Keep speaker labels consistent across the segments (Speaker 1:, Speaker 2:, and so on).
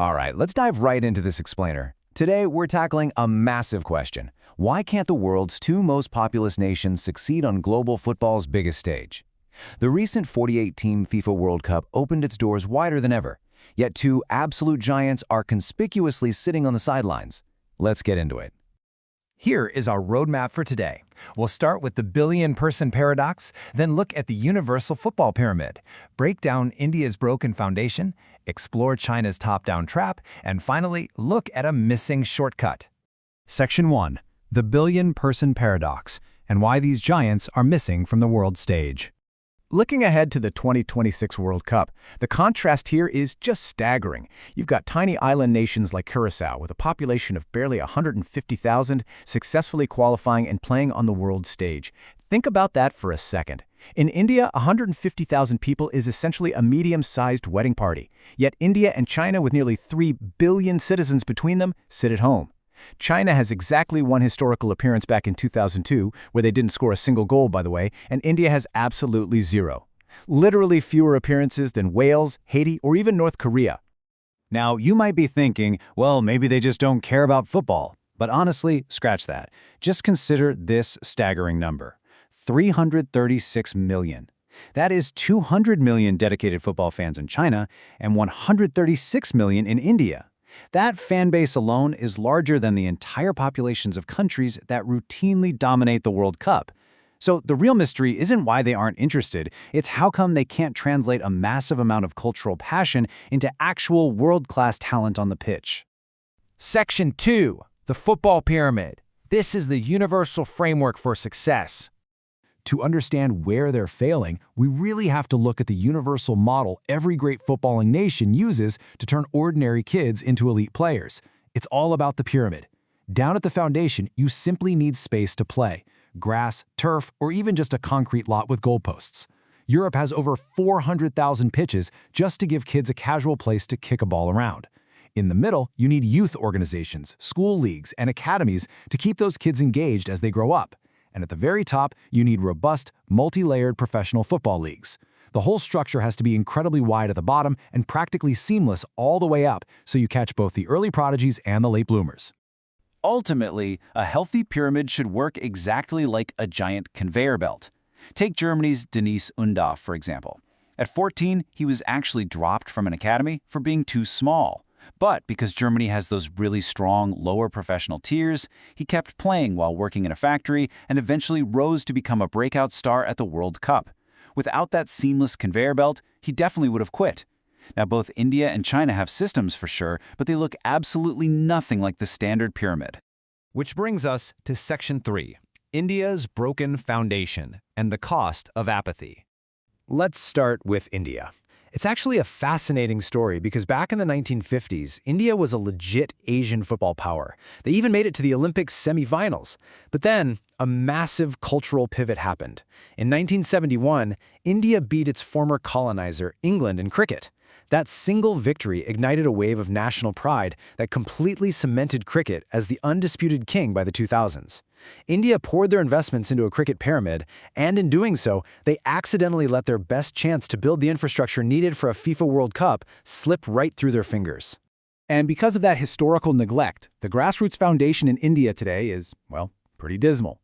Speaker 1: All right, let's dive right into this explainer. Today, we're tackling a massive question. Why can't the world's two most populous nations succeed on global football's biggest stage? The recent 48-team FIFA World Cup opened its doors wider than ever, yet two absolute giants are conspicuously sitting on the sidelines. Let's get into it.
Speaker 2: Here is our roadmap for today. We'll start with the billion-person paradox, then look at the universal football pyramid, break down India's broken foundation, explore China's top-down trap, and finally, look at a missing shortcut.
Speaker 3: Section 1. The billion-person paradox, and why these giants are missing from the world stage. Looking ahead to the 2026 World Cup, the contrast here is just staggering. You've got tiny island nations like Curacao with a population of barely 150,000 successfully qualifying and playing on the world stage. Think about that for a second. In India, 150,000 people is essentially a medium-sized wedding party. Yet India and China, with nearly 3 billion citizens between them, sit at home. China has exactly one historical appearance back in 2002, where they didn't score a single goal, by the way, and India has absolutely zero. Literally fewer appearances than Wales, Haiti, or even North Korea.
Speaker 1: Now, you might be thinking, well, maybe they just don't care about football. But honestly, scratch that. Just consider this staggering number. 336 million. That is 200 million dedicated football fans in China and 136 million in India. That fan base alone is larger than the entire populations of countries that routinely dominate the World Cup. So the real mystery isn't why they aren't interested, it's how come they can't translate a massive amount of cultural passion into actual world-class talent on the pitch.
Speaker 2: Section 2. The football pyramid. This is the universal framework for success.
Speaker 4: To understand where they're failing, we really have to look at the universal model every great footballing nation uses to turn ordinary kids into elite players. It's all about the pyramid. Down at the foundation, you simply need space to play. Grass, turf, or even just a concrete lot with goalposts. Europe has over 400,000 pitches just to give kids a casual place to kick a ball around. In the middle, you need youth organizations, school leagues, and academies to keep those kids engaged as they grow up. And at the very top, you need robust, multi-layered professional football leagues. The whole structure has to be incredibly wide at the bottom and practically seamless all the way up, so you catch both the early prodigies and the late bloomers.
Speaker 1: Ultimately, a healthy pyramid should work exactly like a giant conveyor belt. Take Germany's Dennis Undav, for example. At 14, he was actually dropped from an academy for being too small. But because Germany has those really strong lower professional tiers, he kept playing while working in a factory and eventually rose to become a breakout star at the World Cup. Without that seamless conveyor belt, he definitely would have quit. Now, both India and China have systems for sure, but they look absolutely nothing like the standard pyramid.
Speaker 3: Which brings us to Section 3. India's broken foundation and the cost of apathy. Let's start with India. It's actually a fascinating story because back in the 1950s, India was a legit Asian football power. They even made it to the Olympics semifinals. But then, a massive cultural pivot happened. In 1971, India beat its former colonizer, England, in cricket. That single victory ignited a wave of national pride that completely cemented cricket as the undisputed king by the 2000s. India poured their investments into a cricket pyramid, and in doing so, they accidentally let their best chance to build the infrastructure needed for a FIFA World Cup slip right through their fingers.
Speaker 4: And because of that historical neglect, the grassroots foundation in India today is, well, pretty dismal.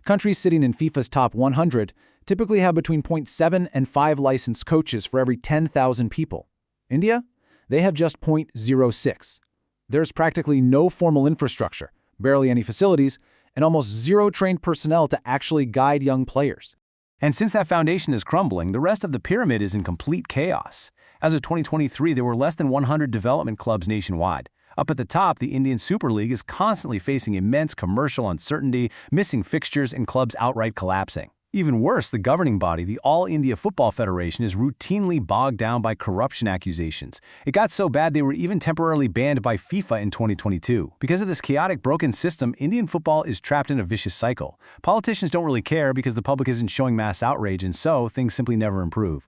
Speaker 4: Countries sitting in FIFA's top 100 typically have between 0.7 and 5 licensed coaches for every 10,000 people. India? They have just 0.06. There's practically no formal infrastructure, barely any facilities, and almost zero trained personnel to actually guide young players.
Speaker 1: And since that foundation is crumbling, the rest of the pyramid is in complete chaos. As of 2023, there were less than 100 development clubs nationwide. Up at the top, the Indian Super League is constantly facing immense commercial uncertainty, missing fixtures, and clubs outright collapsing. Even worse, the governing body, the All India Football Federation, is routinely bogged down by corruption accusations. It got so bad they were even temporarily banned by FIFA in 2022. Because of this chaotic, broken system, Indian football is trapped in a vicious cycle. Politicians don't really care because the public isn't showing mass outrage, and so things simply never improve.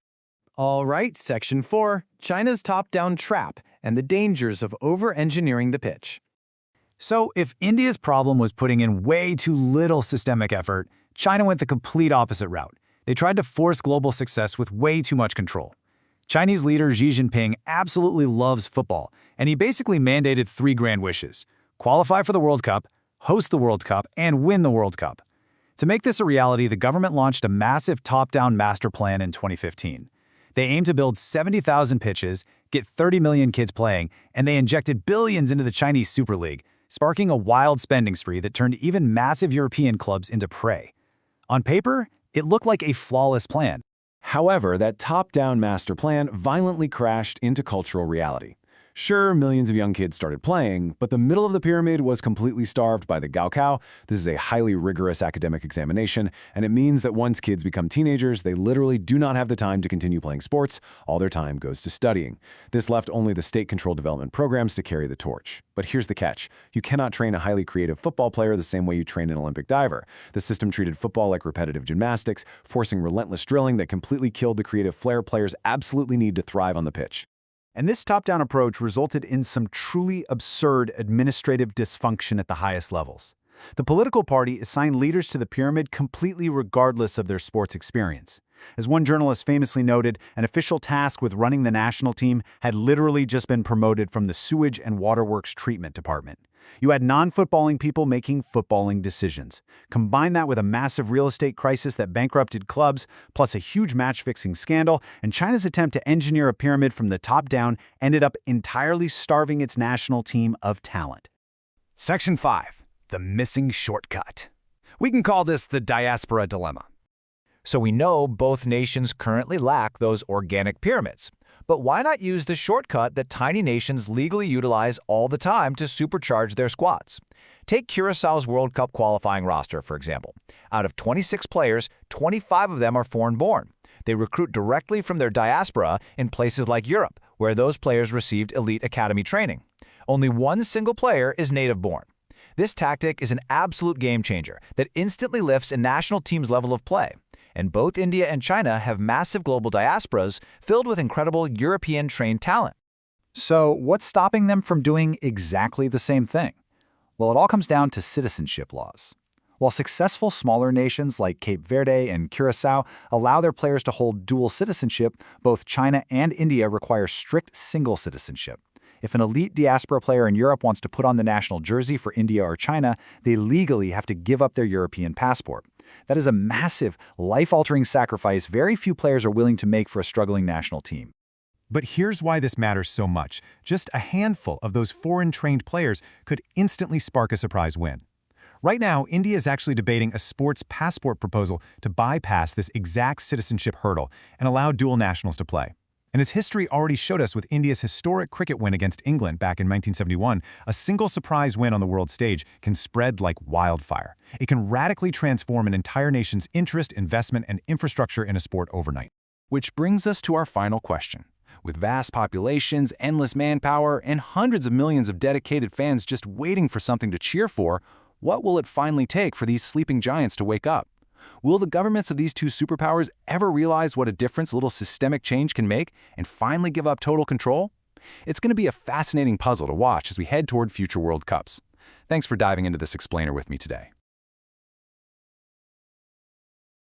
Speaker 2: All right, Section 4. China's top-down trap and the dangers of over-engineering the pitch.
Speaker 3: So if India's problem was putting in way too little systemic effort, China went the complete opposite route. They tried to force global success with way too much control. Chinese leader Xi Jinping absolutely loves football.
Speaker 2: And he basically mandated 3 grand wishes: qualify for the World Cup, host the World Cup, and win the World Cup. To make this a reality, the government launched a massive top-down master plan in 2015. They aimed to build 70,000 pitches, get 30 million kids playing, and they injected billions into the Chinese Super League, sparking a wild spending spree that turned even massive European clubs into prey. On paper, it looked like a flawless plan.
Speaker 1: However, that top-down master plan violently crashed into cultural reality. Sure, millions of young kids started playing, but the middle of the pyramid was completely starved by the Gaokao. This is a highly rigorous academic examination, and it means that once kids become teenagers, they literally do not have the time to continue playing sports. All their time goes to studying. This left only the state-controlled development programs to carry the torch. But here's the catch. You cannot train a highly creative football player the same way you train an Olympic diver. The system treated football like repetitive gymnastics, forcing relentless drilling that completely killed the creative flair players absolutely need to thrive on the pitch.
Speaker 2: And this top-down approach resulted in some truly absurd administrative dysfunction at the highest levels. The political party assigned leaders to the pyramid completely regardless of their sports experience. As one journalist famously noted, an official tasked with running the national team had literally just been promoted from the sewage and waterworks treatment department. You had non-footballing people making footballing decisions. Combine that with a massive real estate crisis that bankrupted clubs, plus a huge match-fixing scandal, and China's attempt to engineer a pyramid from the top down ended up entirely starving its national team of talent.
Speaker 3: Section 5. The missing shortcut. We can call this the diaspora dilemma. So we know both nations currently lack those organic pyramids. But why not use the shortcut that tiny nations legally utilize all the time to supercharge their squads? Take Curaçao's World Cup qualifying roster, for example. Out of 26 players, 25 of them are foreign-born. They recruit directly from their diaspora in places like Europe, where those players received elite academy training. Only one single player is native-born. This tactic is an absolute game-changer that instantly lifts a national team's level of play. And both India and China have massive global diasporas filled with incredible European-trained talent.
Speaker 2: So what's stopping them from doing exactly the same thing? Well, it all comes down to citizenship laws. While successful smaller nations like Cape Verde and Curaçao allow their players to hold dual citizenship, both China and India require strict single citizenship. If an elite diaspora player in Europe wants to put on the national jersey for India or China, they legally have to give up their European passport. That is a massive, life-altering sacrifice very few players are willing to make for a struggling national team.
Speaker 4: But here's why this matters so much. Just a handful of those foreign-trained players could instantly spark a surprise win. Right now, India is actually debating a sports passport proposal to bypass this exact citizenship hurdle and allow dual nationals to play. And as history already showed us with India's historic cricket win against England back in 1971, a single surprise win on the world stage can spread like wildfire. It can radically transform an entire nation's interest, investment, and infrastructure in a sport overnight.
Speaker 1: Which brings us to our final question. With vast populations, endless manpower, and hundreds of millions of dedicated fans just waiting for something to cheer for, what will it finally take for these sleeping giants to wake up? Will the governments of these two superpowers ever realize what a difference a little systemic change can make and finally give up total control? It's going to be a fascinating puzzle to watch as we head toward future World Cups. Thanks for diving into this explainer with me today.